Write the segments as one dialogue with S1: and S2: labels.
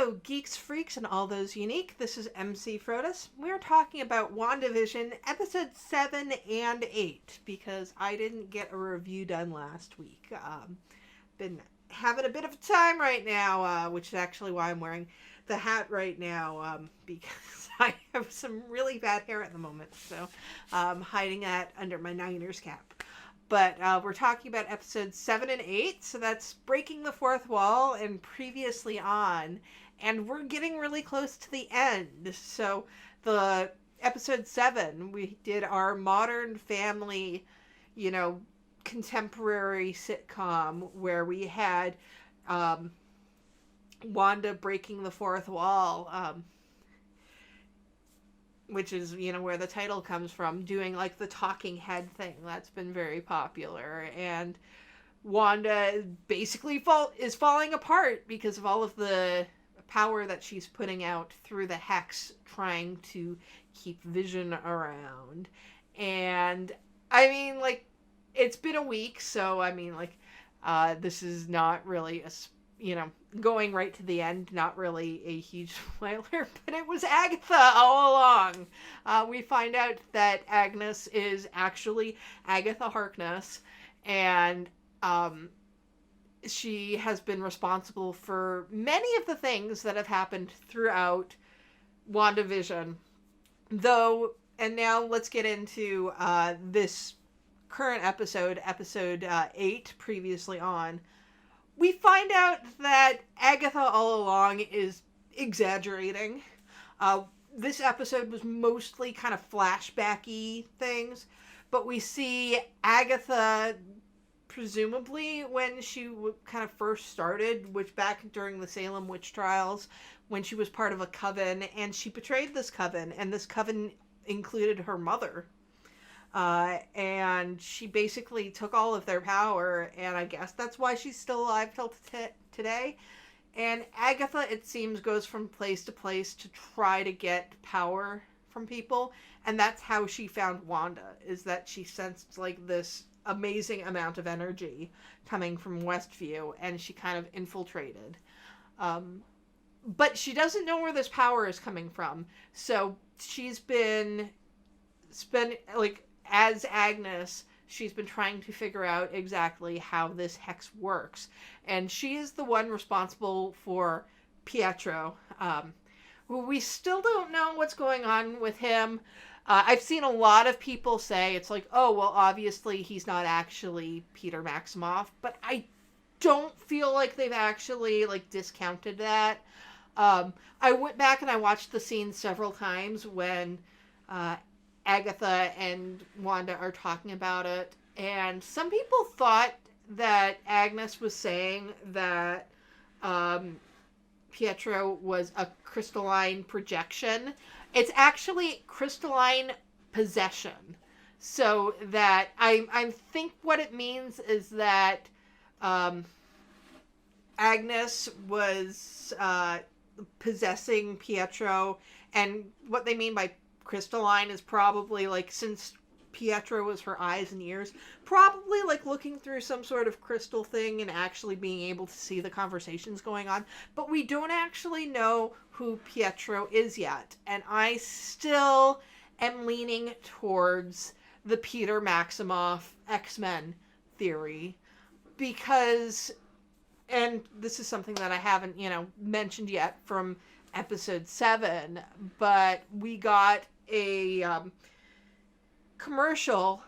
S1: Hello, geeks, freaks, and all those unique. This is Emcee Frodis. We're talking about WandaVision episode 7 and 8 because I didn't get a review done last week. Been having a bit of a time right now, which is actually why I'm wearing the hat right now, because I have some really bad hair at the moment, so hiding that under my Niners cap. But we're talking about episodes 7 and 8, so that's Breaking the Fourth Wall and Previously On. And we're getting really close to the end. So the episode 7, we did our Modern Family, contemporary sitcom where we had Wanda breaking the fourth wall, which is, where the title comes from, doing like the talking head thing. That's been very popular. And Wanda basically is falling apart because of all of the power that she's putting out through the hex, trying to keep Vision around. And it's been a week, so this is not really going right to the end, not really a huge spoiler, but it was Agatha all along. We find out that Agnes is actually Agatha Harkness, and she has been responsible for many of the things that have happened throughout WandaVision. And now let's get into this current episode 8, Previously On. We find out that Agatha all along is exaggerating. This episode was mostly kind of flashbacky things, but we see Agatha, presumably when she kind of first started, which back during the Salem witch trials, when she was part of a coven, and she betrayed this coven, and this coven included her mother. And she basically took all of their power, and I guess that's why she's still alive till today. And Agatha, it seems, goes from place to place to try to get power from people, and that's how she found Wanda, is that she sensed like this amazing amount of energy coming from Westview, and she kind of infiltrated. But she doesn't know where this power is coming from, so she's been as Agnes, she's been trying to figure out exactly how this hex works. And she is the one responsible for Pietro. We still don't know what's going on with him. I've seen a lot of people say it's like, oh, well, obviously he's not actually Peter Maximoff. But I don't feel like they've actually, discounted that. I went back and I watched the scene several times when Agatha and Wanda are talking about it, and some people thought that Agnes was saying that Pietro was a crystalline projection. It's actually crystalline possession. So that I think what it means is that Agnes was possessing Pietro, and what they mean by crystalline is probably since Pietro was her eyes and ears, probably looking through some sort of crystal thing and actually being able to see the conversations going on. But we don't actually know who Pietro is yet, and I still am leaning towards the Peter Maximoff X-Men theory, because, and this is something that I haven't mentioned yet from episode 7, but we got a commercial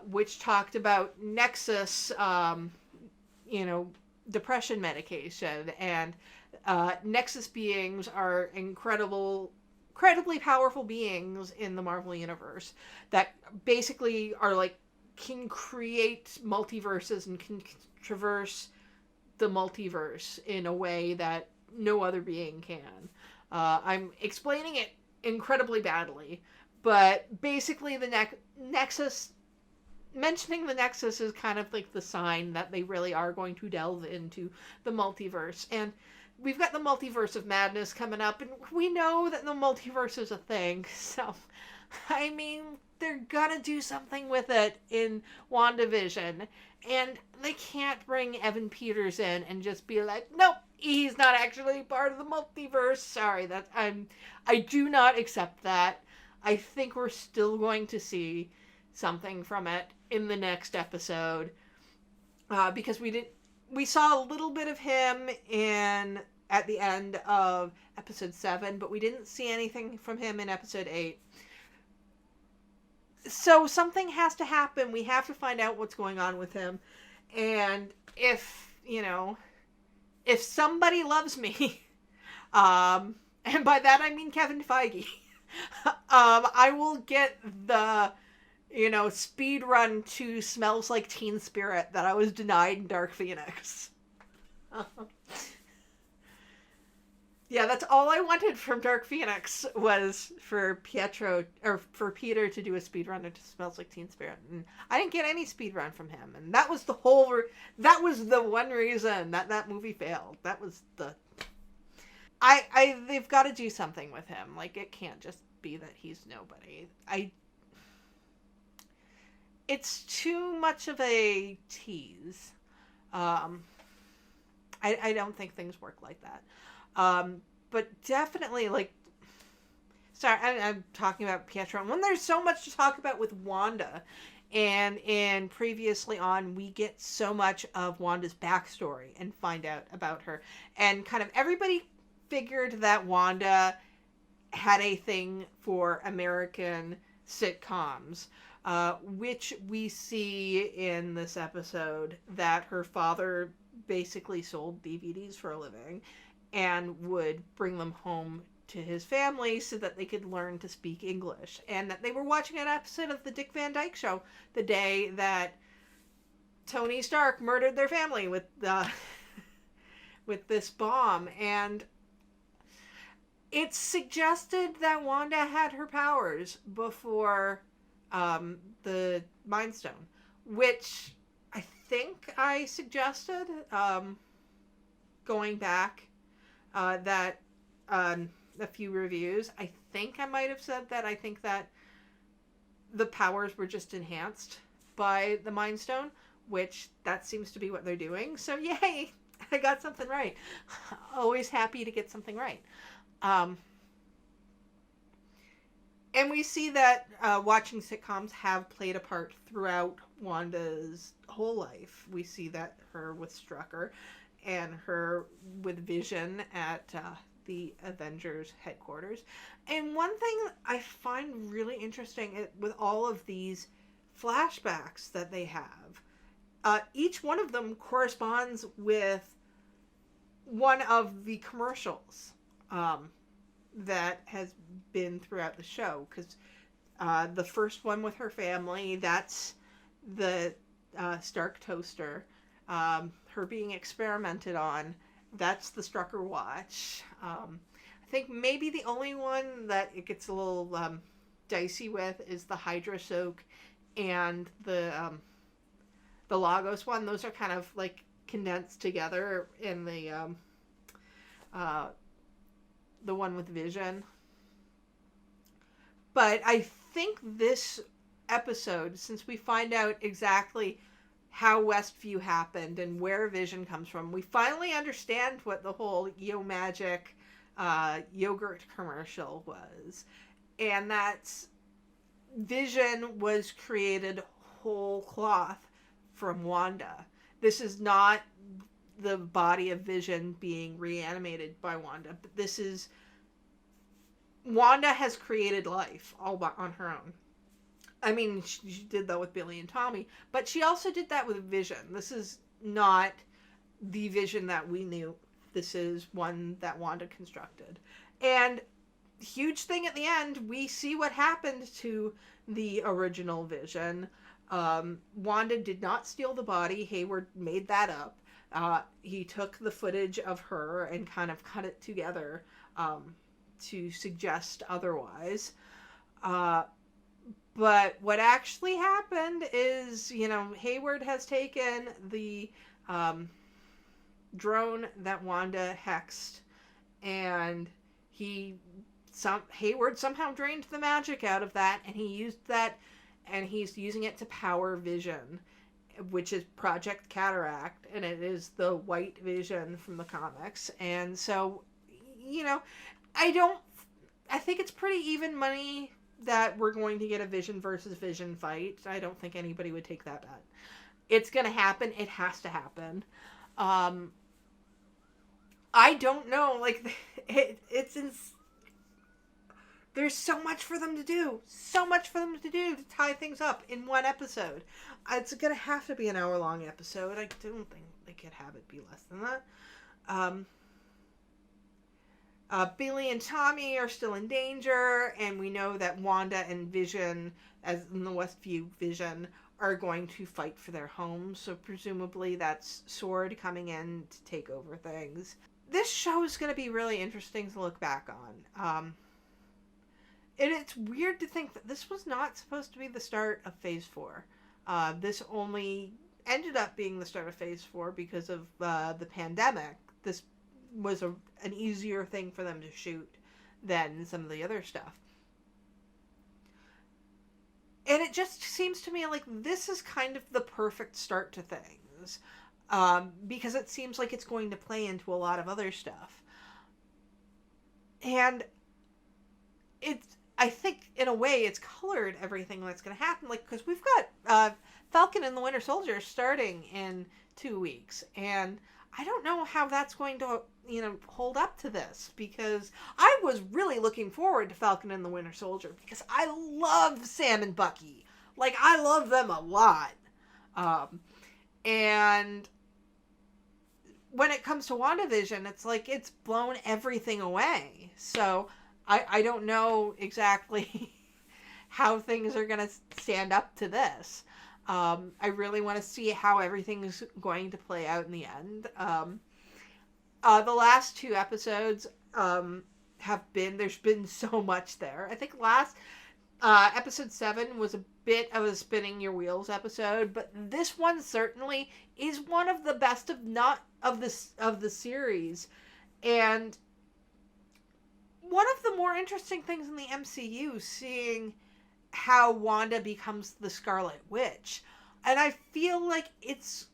S1: which talked about Nexus, depression medication, and Nexus beings are incredibly powerful beings in the Marvel Universe that basically are can create multiverses and can traverse the multiverse in a way that no other being can. I'm explaining it incredibly badly, but basically the Nexus, mentioning the Nexus is kind of the sign that they really are going to delve into the multiverse. And we've got the Multiverse of Madness coming up, and we know that the multiverse is a thing, so they're gonna do something with it in WandaVision, and they can't bring Evan Peters in and just be like, nope, He's not actually part of the multiverse. Sorry, I do not accept that. I think we're still going to see something from it in the next episode, because we saw a little bit of him in at the end of episode 7, but we didn't see anything from him in episode 8. So something has to happen. We have to find out what's going on with him. And if somebody loves me, and by that I mean Kevin Feige, I will get the, speed run to Smells Like Teen Spirit that I was denied in Dark Phoenix. Yeah, that's all I wanted from Dark Phoenix was for for Peter to do a speed run into Smells Like Teen Spirit, and I didn't get any speed run from him, and that was the one reason that movie failed. That was they've got to do something with him. Like, it can't just be that he's nobody. It's too much of a tease. I don't think things work like that. But definitely, like, sorry, I'm talking about Pietro. When there's so much to talk about with Wanda, and previously on, we get so much of Wanda's backstory and find out about her. And kind of everybody figured that Wanda had a thing for American sitcoms, which we see in this episode that her father basically sold DVDs for a living and would bring them home to his family so that they could learn to speak English. And that they were watching an episode of the Dick Van Dyke Show the day that Tony Stark murdered their family with this bomb. And it's suggested that Wanda had her powers before the Mind Stone, which I think I suggested going back that a few reviews. I think I might have said that I think that the powers were just enhanced by the Mind Stone, which that seems to be what they're doing. So yay, I got something right. Always happy to get something right. And we see that watching sitcoms have played a part throughout Wanda's whole life. We see that her with Strucker and her with Vision at the Avengers headquarters. And one thing I find really interesting with all of these flashbacks that they have, each one of them corresponds with one of the commercials that has been throughout the show. Because the first one with her family, that's the Stark toaster. Her being experimented on, that's the Strucker watch. I think maybe the only one that it gets a little dicey with is the Hydra soak and the Lagos one. Those are kind of like condensed together in the one with Vision. But I think this episode, since we find out exactly how Westview happened and where Vision comes from, we finally understand what the whole Yo Magic yogurt commercial was. And that's Vision was created whole cloth from Wanda. This is not the body of Vision being reanimated by Wanda, but this is Wanda has created life all on her own. I mean, she did that with Billy and Tommy, but she also did that with Vision. This is not the Vision that we knew. This is one that Wanda constructed. And huge thing at the end, we see what happened to the original Vision. Wanda did not steal the body. Hayward made that up. He took the footage of her and kind of cut it together to suggest otherwise. But what actually happened is, Hayward has taken the drone that Wanda hexed, and Hayward somehow drained the magic out of that, and he used that, and he's using it to power Vision. which is Project Cataract, and it is the White Vision from the comics. And so, you know, I don't. I think it's pretty even money that we're going to get a Vision versus Vision fight. I don't think anybody would take that bet. It's going to happen. It has to happen. I don't know. Like, it's in. There's so much for them to do. So much for them to do to tie things up in one episode. It's going to have to be an hour-long episode. I don't think they could have it be less than that. Billy and Tommy are still in danger, and we know that Wanda and Vision, as in the Westview Vision, are going to fight for their homes. So presumably that's Sword coming in to take over things. This show is going to be really interesting to look back on. And it's weird to think that this was not supposed to be the start of Phase 4. This only ended up being the start of Phase 4 because of the pandemic. This was an easier thing for them to shoot than some of the other stuff. And it just seems to me like this is kind of the perfect start to things. Because it seems like it's going to play into a lot of other stuff. And I think, in a way, it's colored everything that's going to happen. Like, because we've got Falcon and the Winter Soldier starting in 2 weeks. And I don't know how that's going to, hold up to this. Because I was really looking forward to Falcon and the Winter Soldier. Because I love Sam and Bucky. Like, I love them a lot. And when it comes to WandaVision, it's like it's blown everything away. So I don't know exactly how things are going to stand up to this. I really want to see how everything's going to play out in the end. The last 2 episodes there's been so much there. I think episode 7 was a bit of a spinning your wheels episode, but this one certainly is one of the best of the series. And one of the more interesting things in the MCU, seeing how Wanda becomes the Scarlet Witch. And I feel like it's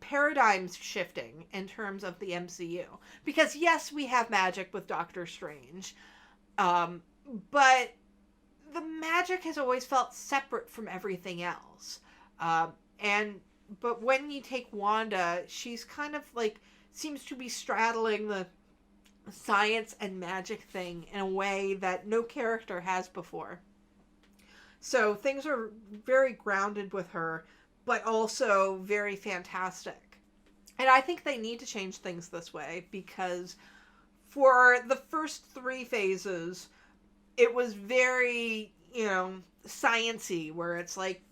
S1: paradigms shifting in terms of the MCU. Because yes, we have magic with Doctor Strange. But the magic has always felt separate from everything else. But when you take Wanda, she's kind of like, seems to be straddling the science and magic thing in a way that no character has before. So things are very grounded with her, but also very fantastic. And I think they need to change things this way, because for the first 3 phases, it was very, science-y, where it's like,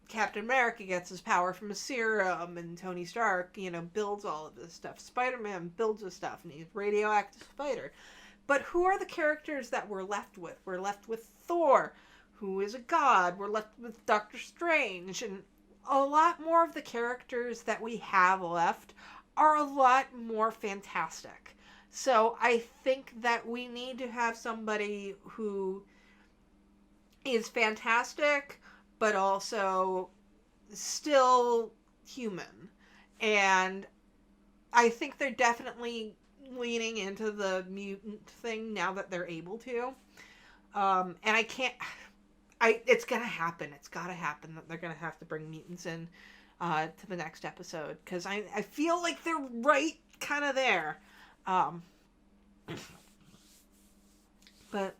S1: Captain America gets his power from a serum, and Tony Stark, builds all of this stuff. Spider-Man builds his stuff, and he's a radioactive spider. But who are the characters that we're left with? We're left with Thor, who is a god. We're left with Doctor Strange, and a lot more of the characters that we have left are a lot more fantastic. So I think that we need to have somebody who is fantastic, but also still human. And I think they're definitely leaning into the mutant thing now that they're able to. And it's gonna happen. It's gotta happen that they're gonna have to bring mutants in to the next episode. Because I feel like they're right kind of there. But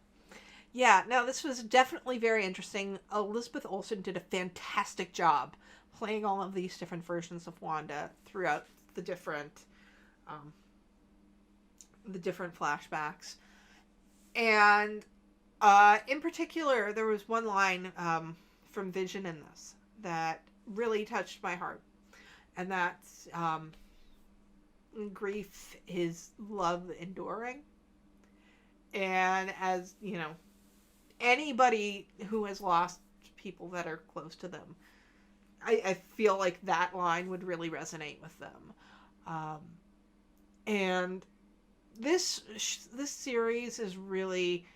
S1: yeah, no, this was definitely very interesting. Elizabeth Olsen did a fantastic job playing all of these different versions of Wanda throughout the different flashbacks. And in particular, there was one line from Vision in this that really touched my heart. And that's grief is love enduring. And as, anybody who has lost people that are close to them, I feel like that line would really resonate with them. And this series is really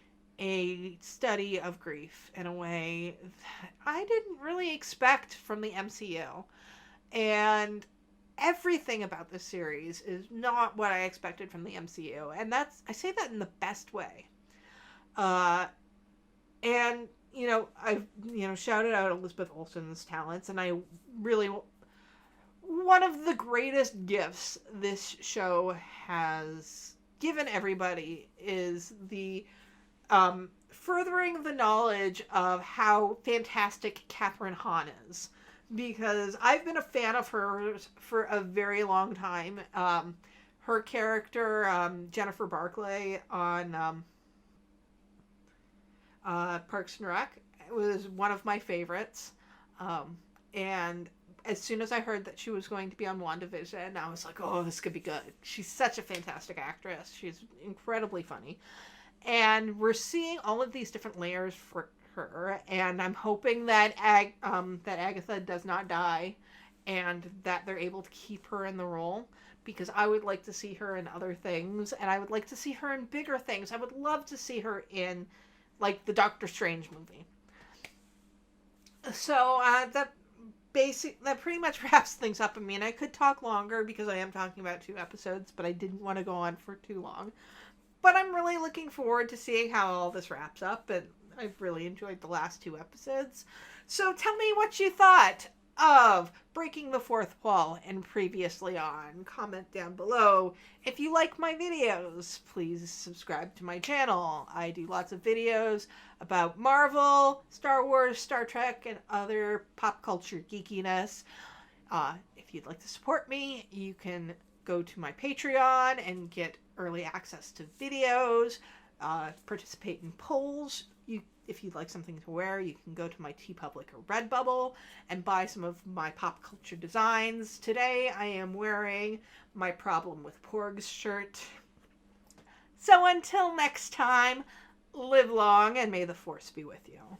S1: a study of grief in a way that I didn't really expect from the MCU. And everything about this series is not what I expected from the MCU. And I say that in the best way. Uh, and, I've, shouted out Elizabeth Olsen's talents, and I really, one of the greatest gifts this show has given everybody is the furthering the knowledge of how fantastic Catherine Hahn is. Because I've been a fan of hers for a very long time. Her character, Jennifer Barclay, on Parks and Rec, was one of my favorites. And as soon as I heard that she was going to be on WandaVision, I was like, oh, this could be good. She's such a fantastic actress. She's incredibly funny. And we're seeing all of these different layers for her, and I'm hoping that that Agatha does not die, and that they're able to keep her in the role, because I would like to see her in other things, and I would like to see her in bigger things. I would love to see her in, like, the Doctor Strange movie. So that pretty much wraps things up. I mean, I could talk longer because I am talking about 2 episodes, but I didn't want to go on for too long. But I'm really looking forward to seeing how all this wraps up, and I've really enjoyed the last 2 episodes. So tell me what you thought of Breaking the Fourth Wall and Previously On. Comment down below. If you like my videos, please subscribe to my channel. I do lots of videos about Marvel, Star Wars, Star Trek, and other pop culture geekiness. If you'd like to support me, you can go to my Patreon and get early access to videos, participate in polls. If you'd like something to wear, you can go to my TeePublic or Redbubble and buy some of my pop culture designs. Today I am wearing my Problem with Porgs shirt. So until next time, live long and may the Force be with you.